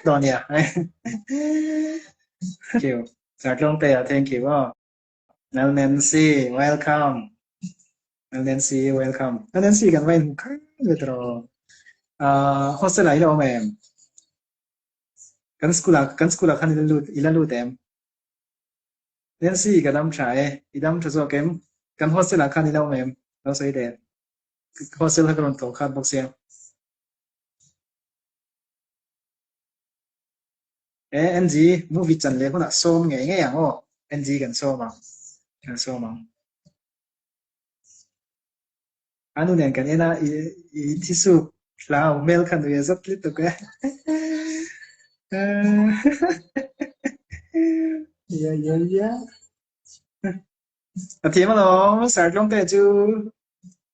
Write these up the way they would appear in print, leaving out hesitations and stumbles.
đòn nhỉ. Thank you. Start long tay, thank you. Mel Nancy, welcome. Mel Nancy, welcome. Mel Nancy kan main kan gitu. Hostel lah ilo mem. Kan sekolah kan ilan lut em. Nancy kadam try, idam tuzo kem. Kan hostel lah kan ilo mem. Lo so ide. Hostel lah kan to kan box ya. NG movie chan le ko na som nge nge yang o. NG kan som ma. Kan som ma. Anu nen kan ena I tisu lao mel kan do ya zat lit to ka. Dạ dạ dạ. Thì mà nó sẽ trong cái chú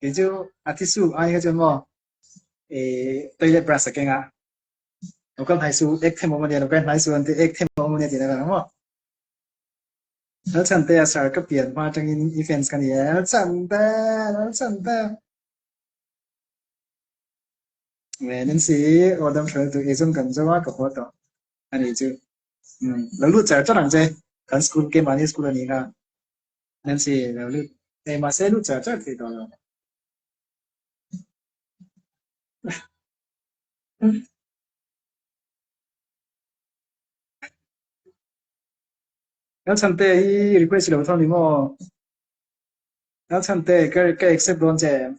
thì su ai cái chân mà toilet brush cái ngà nó còn hay su ek thêm một vấn nó còn hay su anh thì ek thêm một vấn đề thì là nó chẳng thể sẽ cái biển hoa trong events cái này chẳng thể nên sĩ ở đằng sau tụi em cần cho cái hoạt động anh ấy chứแล้วรู้จักเจ้าหลังใจกันสกูลเกมอันนี้สกูลนี้ค่ะนั่นสิแล้วรู้มาเซ่รู้จักเจ้าที่ตอนนั้นแล้วฉันเต้ที่ request เราเท่านี้มั้งแล้วฉันเต้ก็ accept โดนแจม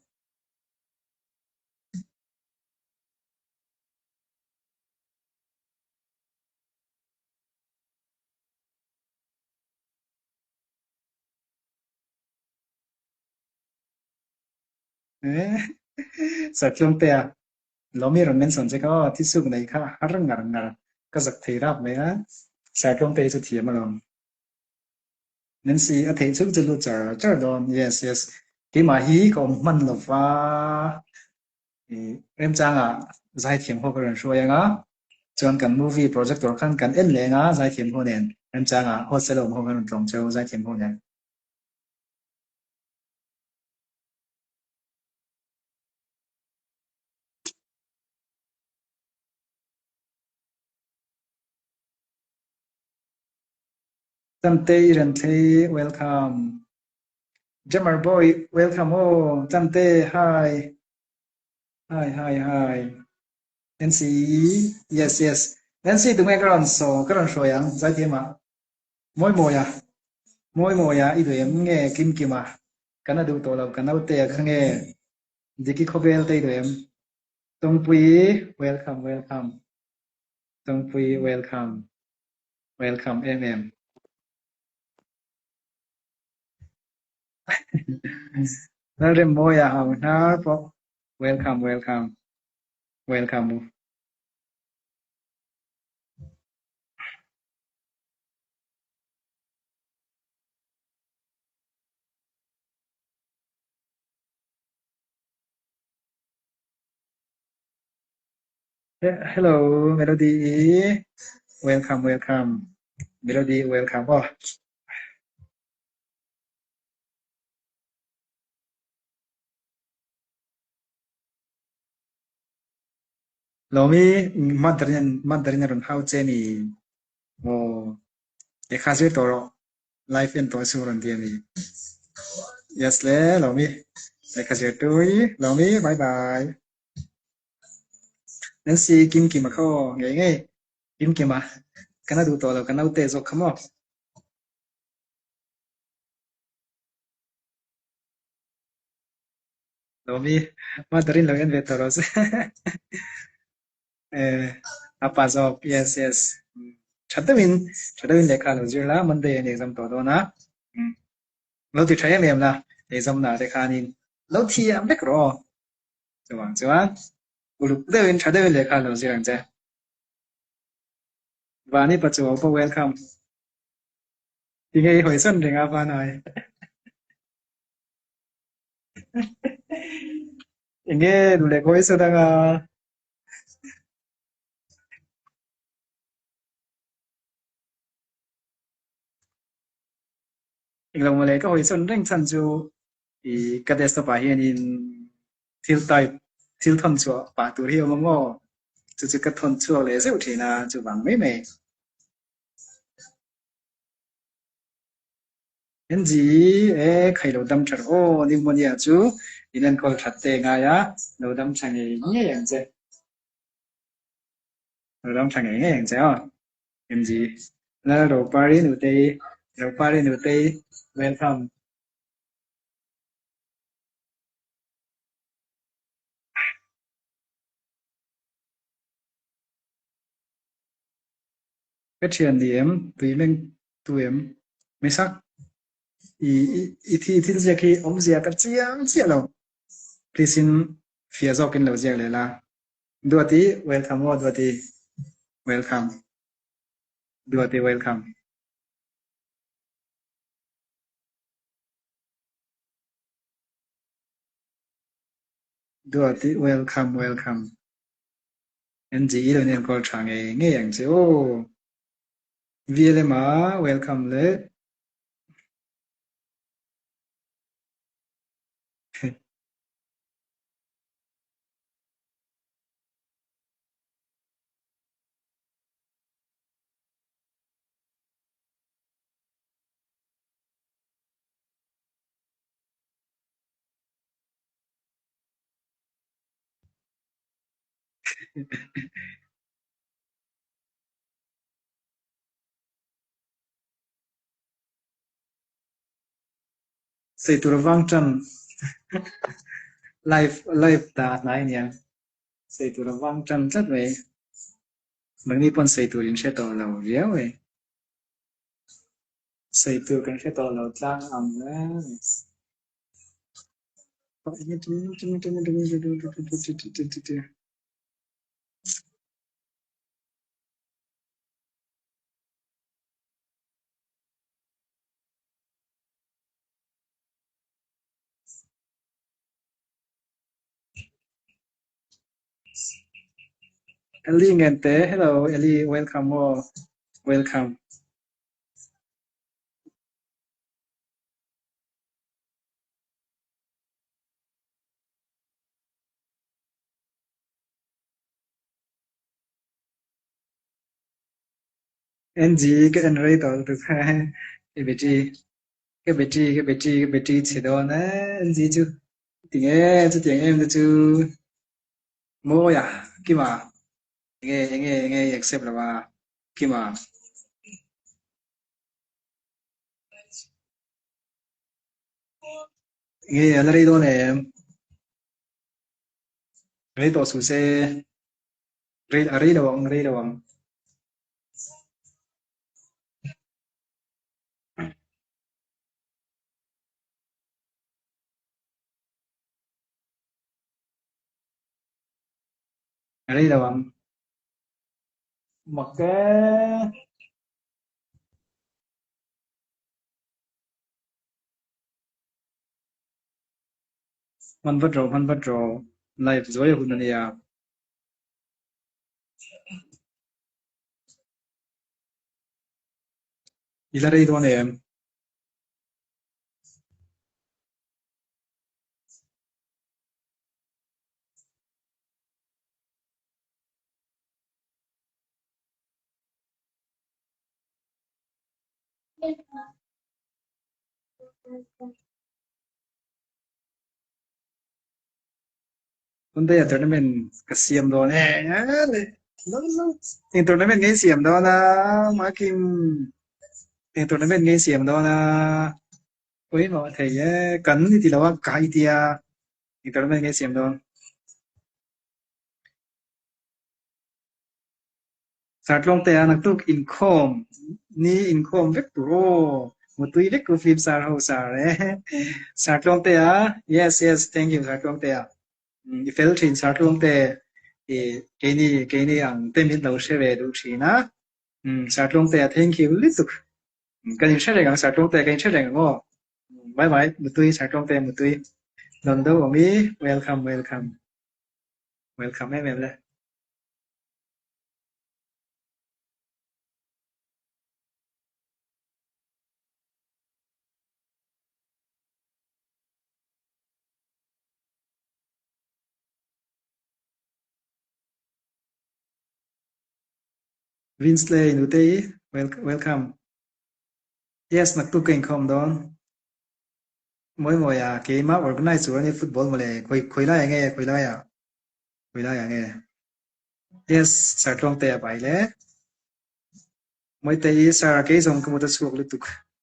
เอ๊ะสักช่วงเต้เรามีรถเมล์สนใจก็ที่สุดในค่ะหาเรื่องงานก็สักทีรับไหมฮะสักช่วงเต้สุดที่มาลองนั่นสิอาทิตย์สุดจะรู้จักเจ้าโดน yes yes ที่มาฮีก็มันหลบว่าเริ่มจังอ่ะใจเทียมพวก人说ยังอ่ะจนกัน movie project ตัวขั้นกันเอ็นเลยอ่ะใจเทียมพวกเนี่ยเริ่มจังอ่ะโฮสเทลพวกกันตรงเจ้าใจเทียมพวกเนี่ย Tante Irante, welcome. Jammer boy, welcome. Oh, Tante, hi. Hi, hi, hi. Nancy, yes, yes. Nancy, tụi mày cái lần so yang, giải thích mà. Mỗi mùa ya, ít em nghe kim kim à. Cái nào đủ tổ lòng, cái nào tệ không nghe. Diki khobel tệ em. Tông Pui, welcome, welcome. Tông Pui, welcome. Welcome, em. Nó rem mùa ya, hào, nó welcome, welcome. Welcome. Hello, Melody. Welcome, welcome. Melody, welcome. Oh, Lomi, Mandarin ron how Jenny. Oh, the Hazir Toro. Life in Tosu ron Jenny. Yes, le, Lomi. The Hazir Tui. Lomi, bye bye. Nancy Kim Kim Ako. Ngay. Kim Kim ah. Kana du tolo, kana ute zo come on. Lomi, Mandarin lang yan vetoros. Apa zo, yes, yes. Chadawin lekha lo zirla, Monday and exam todo na. Lâu thì thấy em là để dòng là để khai nhìn lâu thì em biết rồi chứ mà lúc đầu em thấy em để khai lâu gì rằng thế và ní bắt đầu có welcome thì ngay hồi xuân thì ngáp vào này nghe đủ lệ hồi xuân đang lòng mà lệ có hồi xuân đang chăn chú thì cái desktop à hiện in thiếu tay thiếu thầm chúa bà tuổi hiểu mà ngô chú cái thôn chua lệ dễ thì là chú bằng mấy mày en gì ê khai đầu đâm chặt ô đi mua nhà chú đi lên coi thật tệ ngay á đầu đâm chẳng ấy nhẹ nhàng chứ đầu đâm chẳng ấy nhẹ nhàng chứ en gì là đầu party nụ tây welcome cái chuyện gì em tùy mình tụi em mấy sắc thì giờ khi ông già cái chiang đâu please in phía sau kinh lâu giang lại là đùa tí welcome đùa tí welcome đùa tí welcome đùa tí welcome welcome anh chị rồi nên có chẳng nghe ngheอย่างchứ ô vì là mà welcome lấy xây tụ vang chân live live ta này nha xây tụ vang chân rất vậy bằng đi con xây tụ những sẽ to lâu dễ vậy xây tụ cái sẽ to lâu trang ẩm đấy Ellie Ngente, hello Ellie, welcome all, welcome. NG cái anh rơi tổ từ hai cái vị trí chế độ nè NG tiếng em chứ mua ya kia mà nghe accept là mà kia mà nghe là đây đó nè rơi tổ số xe rơi đâu rơi đâu một cái man vật rồi live rồi hôm nay à là đây đó nè hôm nay tournament cái xiêm đó nè tournament cái xiêm đó là mà kim tournament cái xiêm đó là ôi mà thầy cấn thì là cái tia tournament cái xiêm đó sát long te anak tuk income ni income vek pro một túi vek của phim sar ho sar sát long te yes yes thank you sát long te ifel thin sát long te cái này ang tên mình đâu sẽ về đủ chi na sát long te thank you lý tục cái này sẽ là ang sát long te cái này sẽ là ngô bye bye một túi sát long te một túi lần đầu mi welcome welcome welcome em Winsley Nutei, welcome. Yes, nagtuking kom don. Mỗi mỗi à cái mà organize rồi này football mà lệ khơi khơi lại nghe khơi lại à khơi lại à nghe. Yes, sa trong te bài lệ. Mỗi te sa cái dòng cái một số lúc tục.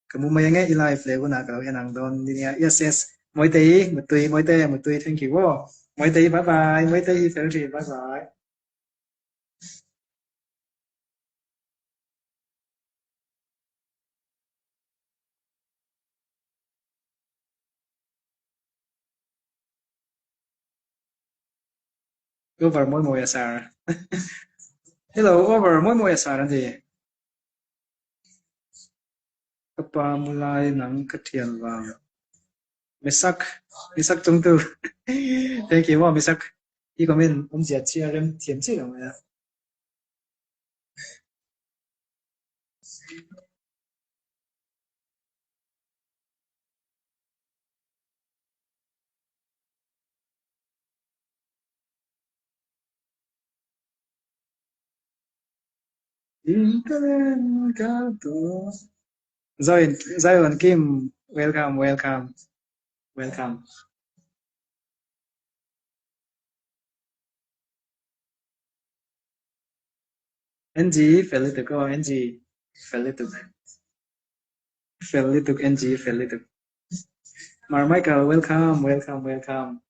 Cái mũ mày nghe live lệ của na cái anh don đi nha. Yes yes. Mỗi te thank you. Mỗi te bye bye. Mỗi te very bye bye. Over mỗi mỗi sa. Hello over mỗi mỗi sa là gì? Kapa mulai nang ketian vàng. Misak misak trong tu. Thank you misak. Ý comment ông giật chia em thiếm chứ đâu mà. Encantado. Zion Kim, welcome, welcome, welcome. NG, Felituk, oh NG, Felituk, Felituk, NG, Felituk. Marmichael, welcome, welcome, welcome.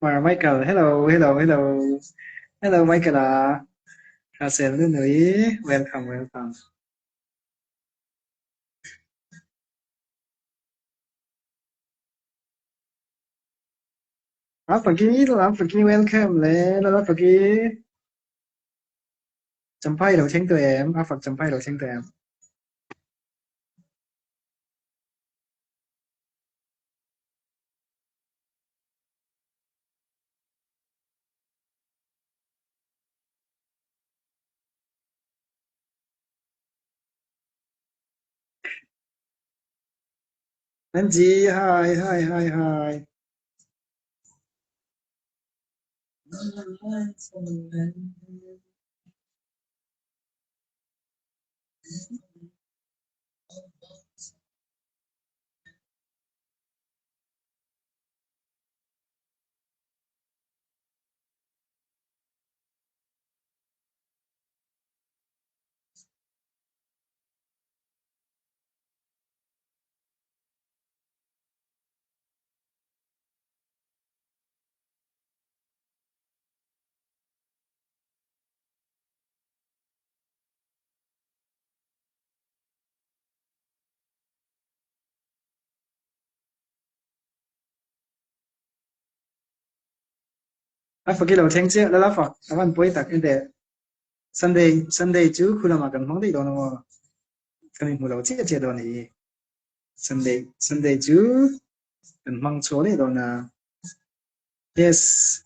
Marmichael, hello, hello, hello. Hello, Michael. Hazel Nui, welcome, welcome. Lắm, welcome, lắm, chấm phay đầu tranh tụi em, Phật chấm phay đầu tranh tụi em. Angie, hi, hi, hi, hi. Phật cái đầu tranh chứ, là Phật, các bạn bối tạc như thế. Sunday chứ, khu nào mà cần mong đi đó nào. Cần một đầu chia đó này. Sunday chứ, cần mong số đi đó nào. Yes.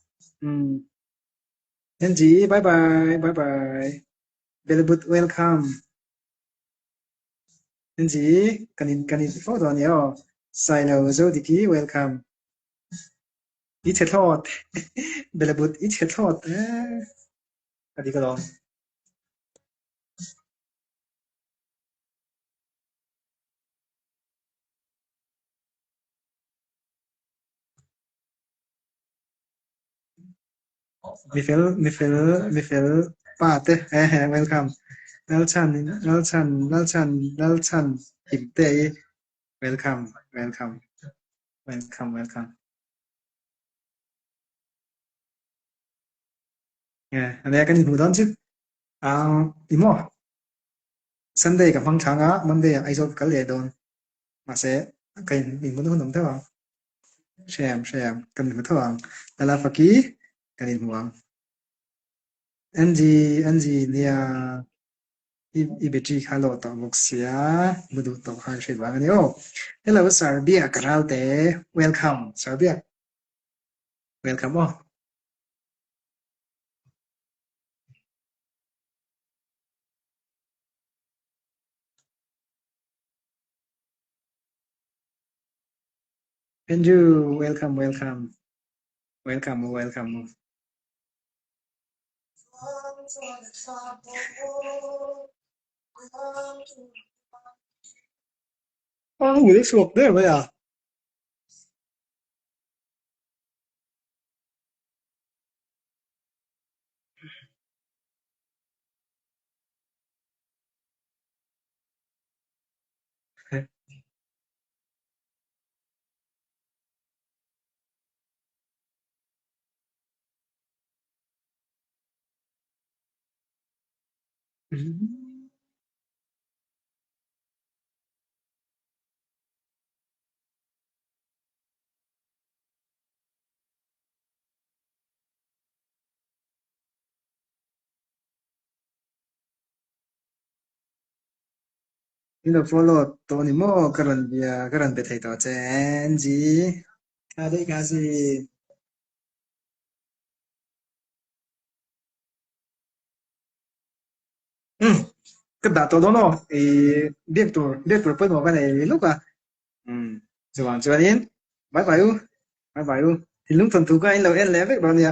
Angie, bye bye, bye bye. Very good, welcome. Angie, cần photo này oh. Sai nào rồi thì ký welcome. Ít hết thọt. Very good, ít hết thọt. Cái gì cái đó. Mifel, Pate, welcome. Lalchan, Ibte, welcome, welcome, welcome, welcome. Yeah, anh em cái hữu chứ. Imo, Sundayกับฟังช้างอ่ะ Monday ไอโซกันเลยโดนมาเสะกันมีมุนหุ่นนมเท่าไหร่แชมกันมีมุนเท่าไหร่แล้วฟักกี้กันมีหัว NG เนี่ย Ibetri khalo to muksia budu to har shit bangani oh hello Serbia karalte welcome Serbia welcome oh and you welcome oh ngủ đi sụp đấy bây giờ Ino follow to ni mo karan be thai to chen ji ka gì ừ cái đào to đó nó biết tuổi phân một cái này lúc à ừ rồi chưa đến bye bye bye bye thì lúc tuần thu cái anh lâu em lẽ biết bao nhiêu